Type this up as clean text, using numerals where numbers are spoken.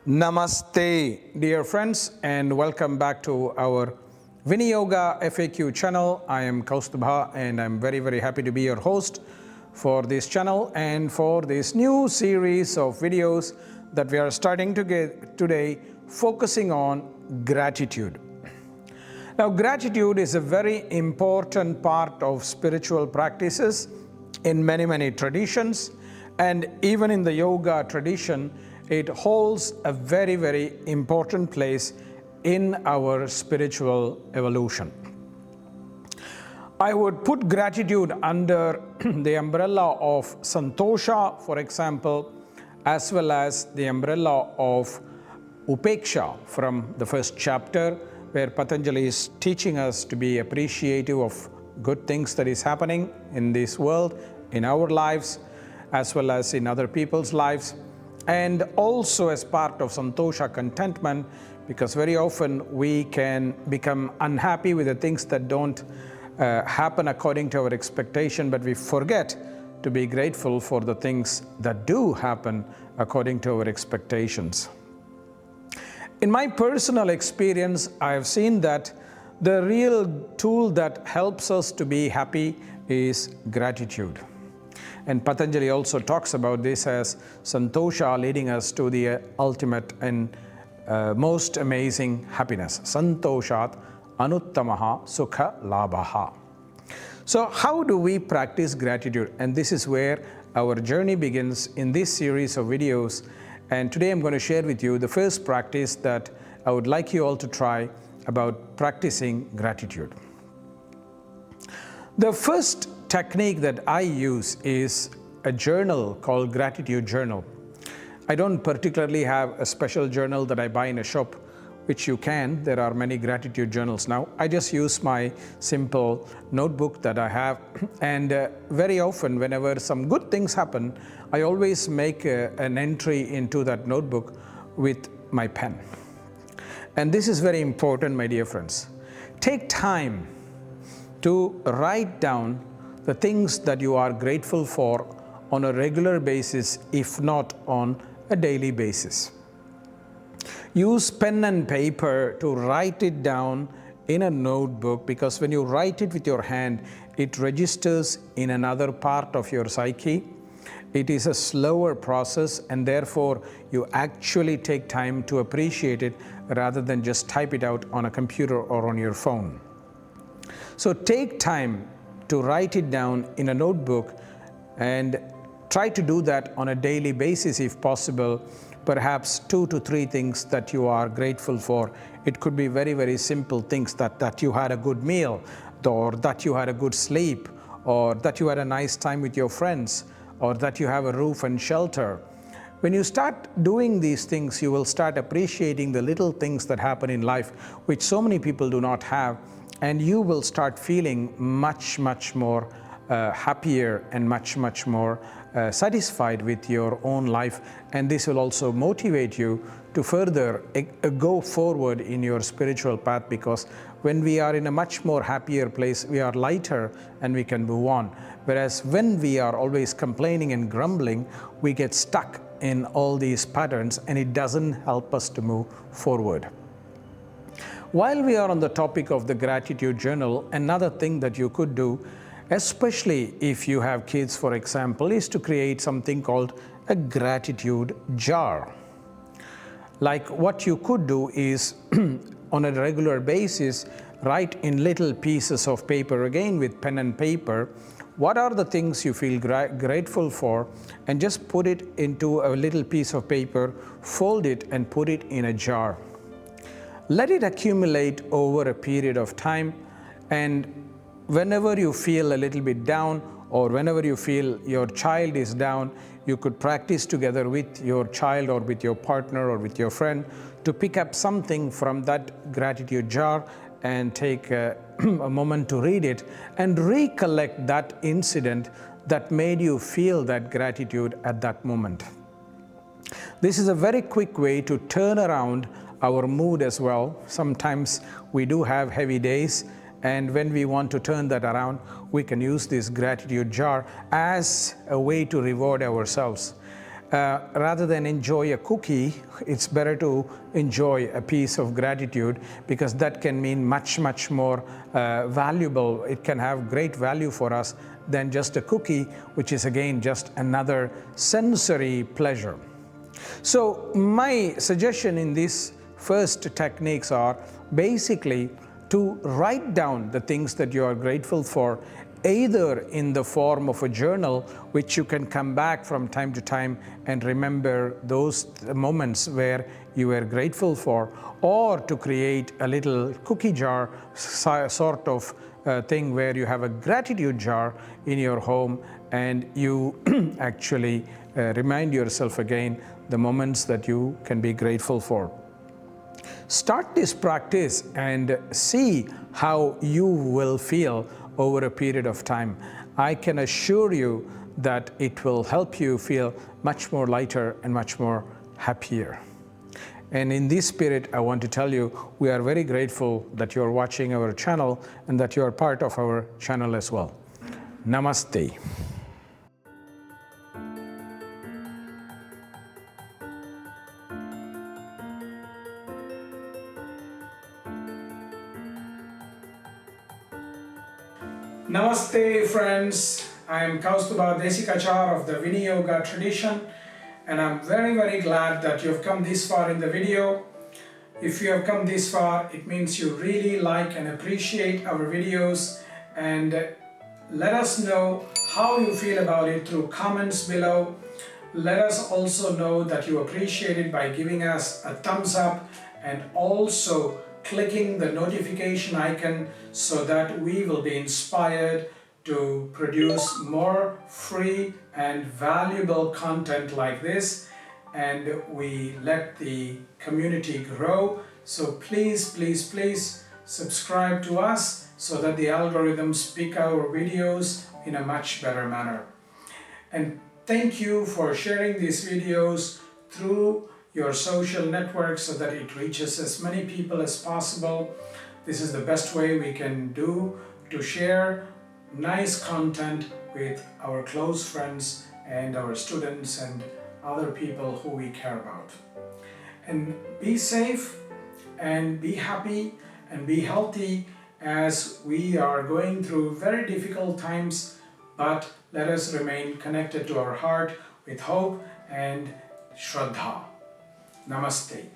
Namaste, dear friends, and welcome back to our Viniyoga FAQ channel. I am Kausthub, and I'm very happy to be your host for this channel and for this new series of videos that we are starting to get today, focusing on gratitude. Now, gratitude is a very important part of spiritual practices in many traditions, and even in the yoga tradition, it holds a very important place in our spiritual evolution. I would put gratitude under the umbrella of Santoşa, for example, as well as the umbrella of Upeksha from the first chapter, where Patanjali is teaching us to be appreciative of good things that is happening in this world, in our lives, as well as in other people's lives. And also as part of Santoşa, contentment, because very often we can become unhappy with the things that don't happen according to our expectation, but we forget to be grateful for the things that do happen according to our expectations. In my personal experience, I have seen that the real tool that helps us to be happy is gratitude. And Patanjali also talks about this as Santoşa, leading us to the ultimate and most amazing happiness. Santoşat anuttamaha sukha labhaha. So how do we practice gratitude? And this is where our journey begins in this series of videos. And today I'm going to share with you the first practice that I would like you all to try about practicing gratitude. The first technique that I use is a journal called Gratitude Journal. I don't particularly have a special journal that I buy in a shop, which you can. There are many gratitude journals now. I just use my simple notebook that I have, and very often whenever some good things happen, I always make an entry into that notebook with my pen. And this is very important, my dear friends. Take time to write down the things that you are grateful for on a regular basis, if not on a daily basis. Use pen and paper to write it down in a notebook, because when you write it with your hand, it registers in another part of your psyche. It is a slower process, and therefore you actually take time to appreciate it rather than just type it out on a computer or on your phone. So take time to write it down in a notebook, and try to do that on a daily basis if possible. Perhaps 2 to 3 things that you are grateful for. It could be very simple things, that you had a good meal, or that you had a good sleep, or that you had a nice time with your friends, or that you have a roof and shelter. When you start doing these things, you will start appreciating the little things that happen in life, which so many people do not have, and you will start feeling much more happier and much more satisfied with your own life. And this will also motivate you to further go forward in your spiritual path, because when we are in a much more happier place, we are lighter and we can move on. Whereas when we are always complaining and grumbling, we get stuck in all these patterns, and it doesn't help us to move forward. While we are on the topic of the gratitude journal, another thing that you could do, especially if you have kids, for example, is to create something called a gratitude jar. Like, what you could do is on a regular basis, write in little pieces of paper, again with pen and paper, what are the things you feel grateful for, and just put it into a little piece of paper, fold it and put it in a jar. Let it accumulate over a period of time, and whenever you feel a little bit down, or whenever you feel your child is down, you could practice together with your child or with your partner or with your friend to pick up something from that gratitude jar and take a moment to read it and recollect that incident that made you feel that gratitude at that moment. This is a very quick way to turn around our mood as well. Sometimes we do have heavy days, and when we want to turn that around, we can use this gratitude jar as a way to reward ourselves. Rather than enjoy a cookie, it's better to enjoy a piece of gratitude, because that can mean much, much more valuable. It can have great value for us than just a cookie, which is again just another sensory pleasure. So my suggestion in these first techniques are basically to write down the things that you are grateful for, either in the form of a journal, which you can come back from time to time and remember those moments where you were grateful for, or to create a little cookie jar sort of thing where you have a gratitude jar in your home and you actually remind yourself again the moments that you can be grateful for. Start this practice and see how you will feel over a period of time. I can assure you that it will help you feel much more lighter and much more happier. And in this spirit, I want to tell you, we are very grateful that you are watching our channel and that you are part of our channel as well. Namaste. Namaste friends, I am Kausthub Desikachar of the Viniyoga tradition, and I'm very, very glad that you have come this far in the video. If you have come this far, it means you really like and appreciate our videos, and let us know how you feel about it through comments below. Let us also know that you appreciate it by giving us a thumbs up and also clicking the notification icon so that we will be inspired to produce more free and valuable content like this, and we let the community grow. So please, please, please subscribe to us so that the algorithms pick our videos in a much better manner. And thank you for sharing these videos through your social network so that it reaches as many people as possible. This is the best way we can do to share nice content with our close friends and our students and other people who we care about. And be safe and be happy and be healthy as we are going through very difficult times, but let us remain connected to our heart with hope and Shraddha. Namaste.